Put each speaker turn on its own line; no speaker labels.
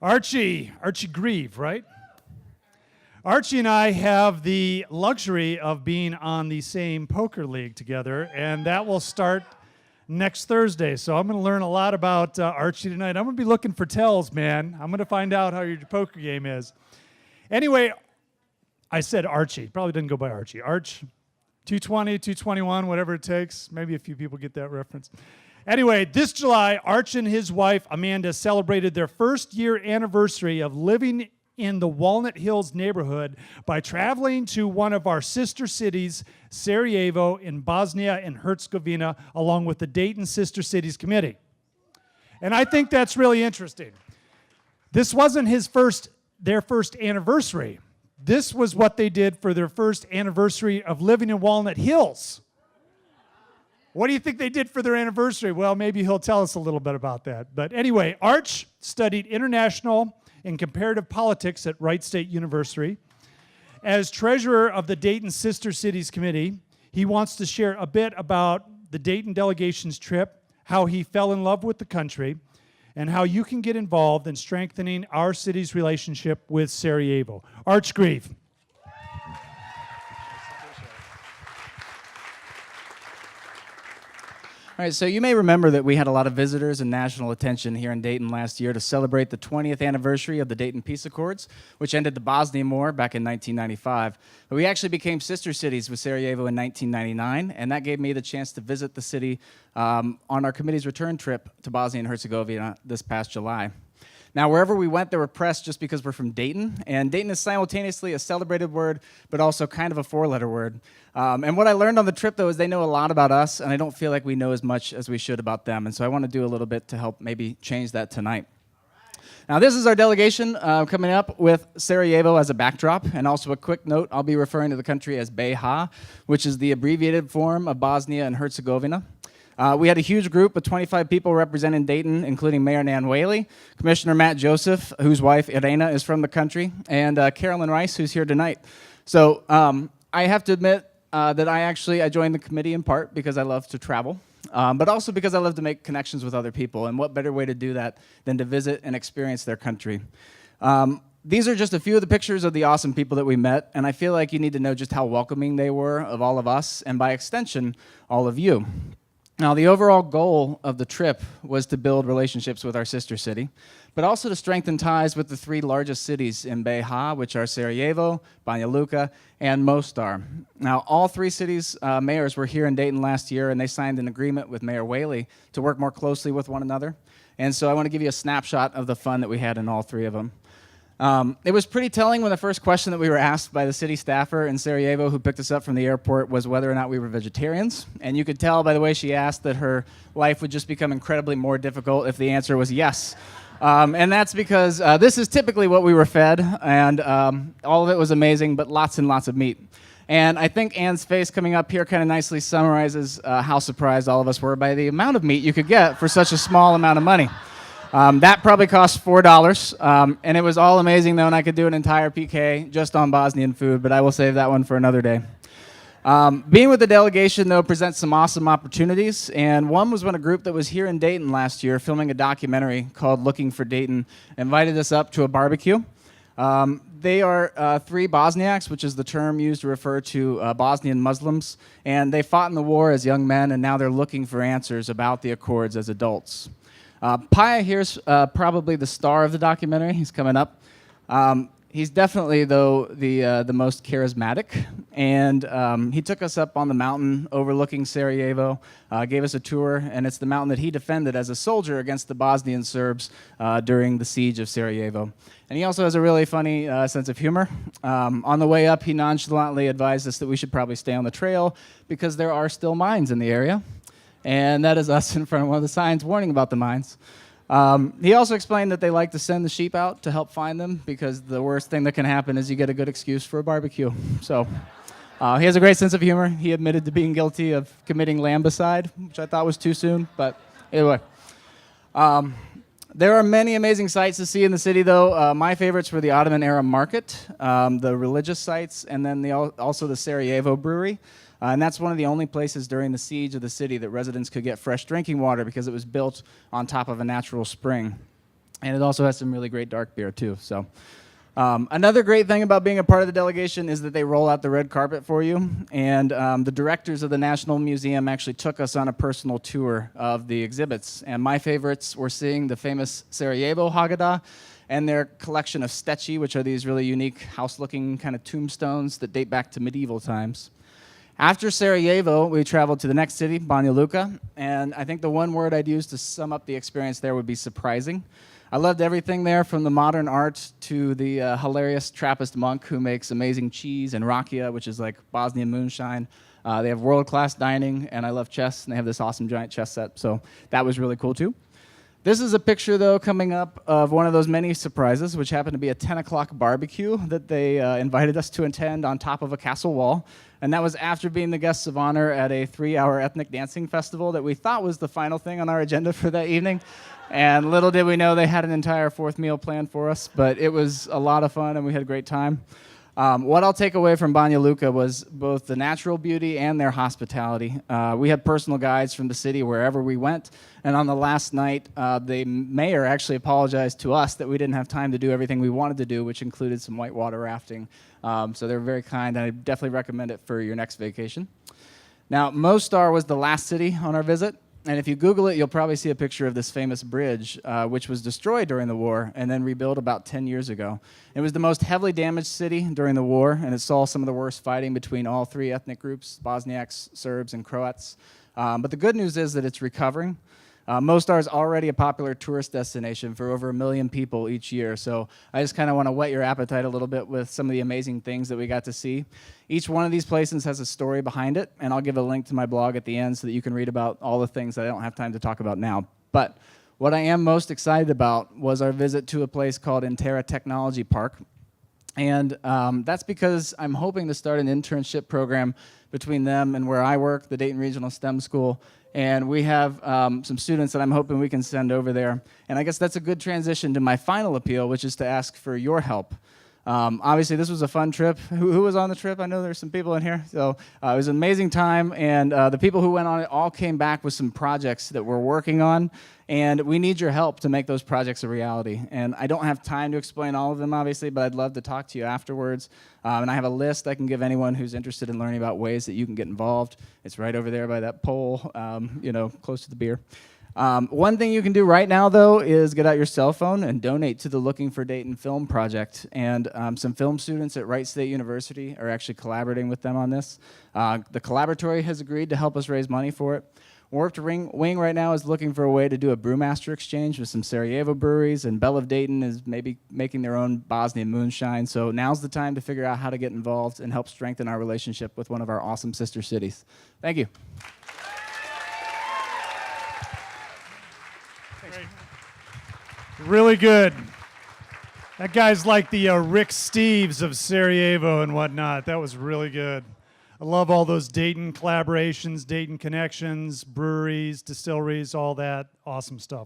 Archie Grieve, right? Archie and I have the luxury of being on the same poker league together, and that will start next Thursday. So I'm going to learn a lot about Archie tonight. I'm going to be looking for tells, man. I'm going to find out how your poker game is. Anyway, I said Archie. Probably didn't go by Archie. Arch, 220, 221, whatever it takes. Maybe a few people get that reference. Anyway, this July, Arch and his wife, Amanda, celebrated their first year anniversary of living in the Walnut Hills neighborhood by traveling to one of our sister cities, Sarajevo in Bosnia and Herzegovina, along with the Dayton Sister Cities Committee. And I think that's really interesting. This wasn't their first anniversary. This was what they did for their first anniversary of living in Walnut Hills. What do you think they did for their anniversary? Well, maybe he'll tell us a little bit about that. But anyway, Arch studied international and comparative politics at Wright State University. As treasurer of the Dayton Sister Cities Committee, he wants to share a bit about the Dayton delegation's trip, how he fell in love with the country, and how you can get involved in strengthening our city's relationship with Sarajevo. Arch Grieve.
All right, so you may remember that we had a lot of visitors and national attention here in Dayton last year to celebrate the 20th anniversary of the Dayton Peace Accords, which ended the Bosnian War back in 1995. But we actually became sister cities with Sarajevo in 1999, and that gave me the chance to visit the city on our committee's return trip to Bosnia and Herzegovina this past July. Now, wherever we went, there were press just because we're from Dayton, and Dayton is simultaneously a celebrated word, but also kind of a four-letter word. And what I learned on the trip, though, is they know a lot about us, and I don't feel like we know as much as we should about them, and so I want to do a little bit to help maybe change that tonight. Now, this is our delegation coming up with Sarajevo as a backdrop, and also a quick note, I'll be referring to the country as BiH, which is the abbreviated form of Bosnia and Herzegovina. We had a huge group of 25 people representing Dayton, including Mayor Nan Whaley, Commissioner Matt Joseph, whose wife Irena is from the country, and Carolyn Rice, who's here tonight. So I have to admit that I joined the committee in part because I love to travel, but also because I love to make connections with other people, and what better way to do that than to visit and experience their country. These are just a few of the pictures of the awesome people that we met, and I feel like you need to know just how welcoming they were of all of us, and by extension, all of you. Now, the overall goal of the trip was to build relationships with our sister city, but also to strengthen ties with the three largest cities in BiH, which are Sarajevo, Banja Luka, and Mostar. Now, all three cities' mayors were here in Dayton last year, and they signed an agreement with Mayor Whaley to work more closely with one another. And so I want to give you a snapshot of the fun that we had in all three of them. It was pretty telling when the first question that we were asked by the city staffer in Sarajevo who picked us up from the airport was whether or not we were vegetarians. And you could tell by the way she asked that her life would just become incredibly more difficult if the answer was yes. And that's because this is typically what we were fed, and all of it was amazing, but lots and lots of meat. And I think Anne's face coming up here kind of nicely summarizes how surprised all of us were by the amount of meat you could get for such a small amount of money. That probably cost $4, and it was all amazing, though, and I could do an entire PK just on Bosnian food, but I will save that one for another day. Being with the delegation, though, presents some awesome opportunities, and one was when a group that was here in Dayton last year filming a documentary called Looking for Dayton invited us up to a barbecue. They are three Bosniaks, which is the term used to refer to Bosnian Muslims, and they fought in the war as young men, and now they're looking for answers about the Accords as adults. Pecha here's probably the star of the documentary. He's coming up. He's definitely, though, the most charismatic, and he took us up on the mountain overlooking Sarajevo, gave us a tour, and it's the mountain that he defended as a soldier against the Bosnian Serbs during the siege of Sarajevo. And he also has a really funny sense of humor. On the way up, he nonchalantly advised us that we should probably stay on the trail because there are still mines in the area. And that is us in front of one of the signs warning about the mines. He also explained that they like to send the sheep out to help find them because the worst thing that can happen is you get a good excuse for a barbecue. So he has a great sense of humor. He admitted to being guilty of committing lambicide, which I thought was too soon, but anyway. There are many amazing sights to see in the city, though. My favorites were the Ottoman-era market, the religious sites, and then also the Sarajevo brewery. And that's one of the only places during the siege of the city that residents could get fresh drinking water because it was built on top of a natural spring. And it also has some really great dark beer, too. So another great thing about being a part of the delegation is that they roll out the red carpet for you. And the directors of the National Museum actually took us on a personal tour of the exhibits. And my favorites were seeing the famous Sarajevo Haggadah and their collection of stechi, which are these really unique house-looking kind of tombstones that date back to medieval times. After Sarajevo, we traveled to the next city, Banja Luka, and I think the one word I'd use to sum up the experience there would be surprising. I loved everything there, from the modern art to the hilarious Trappist monk who makes amazing cheese and rakia, which is like Bosnian moonshine. They have world-class dining, and I love chess, and they have this awesome giant chess set, so that was really cool too. This is a picture, though, coming up of one of those many surprises, which happened to be a 10 o'clock barbecue that they invited us to attend on top of a castle wall. And that was after being the guests of honor at a 3-hour ethnic dancing festival that we thought was the final thing on our agenda for that evening. And little did we know they had an entire fourth meal planned for us, but it was a lot of fun and we had a great time. What I'll take away from Banja Luka was both the natural beauty and their hospitality. We had personal guides from the city wherever we went, and on the last night, the mayor actually apologized to us that we didn't have time to do everything we wanted to do, which included some whitewater rafting. So they were very kind, and I definitely recommend it for your next vacation. Now, Mostar was the last city on our visit. And if you Google it, you'll probably see a picture of this famous bridge, which was destroyed during the war and then rebuilt about 10 years ago. It was the most heavily damaged city during the war, and it saw some of the worst fighting between all three ethnic groups, Bosniaks, Serbs, and Croats. But the good news is that it's recovering. Mostar is already a popular tourist destination for over 1 million people each year, so I just kind of want to whet your appetite a little bit with some of the amazing things that we got to see. Each one of these places has a story behind it, and I'll give a link to my blog at the end so that you can read about all the things that I don't have time to talk about now. But what I am most excited about was our visit to a place called Intera Technology Park. And that's because I'm hoping to start an internship program between them and where I work, the Dayton Regional STEM School. And we have some students that I'm hoping we can send over there. And I guess that's a good transition to my final appeal, which is to ask for your help. Obviously, this was a fun trip. Who was on the trip? I know there's some people in here. So it was an amazing time, and the people who went on it all came back with some projects that we're working on, and we need your help to make those projects a reality. And I don't have time to explain all of them, obviously, but I'd love to talk to you afterwards. And I have a list I can give anyone who's interested in learning about ways that you can get involved. It's right over there by that pole, close to the beer. One thing you can do right now, though, is get out your cell phone and donate to the Looking for Dayton Film Project. And some film students at Wright State University are actually collaborating with them on this. The Collaboratory has agreed to help us raise money for it. Warped Wing right now is looking for a way to do a brewmaster exchange with some Sarajevo breweries, and Bell of Dayton is maybe making their own Bosnian moonshine. So now's the time to figure out how to get involved and help strengthen our relationship with one of our awesome sister cities. Thank you.
Really good. That guy's like the Rick Steves of Sarajevo and whatnot. That was really good. I love all those Dayton collaborations, Dayton connections, breweries, distilleries, all that awesome stuff.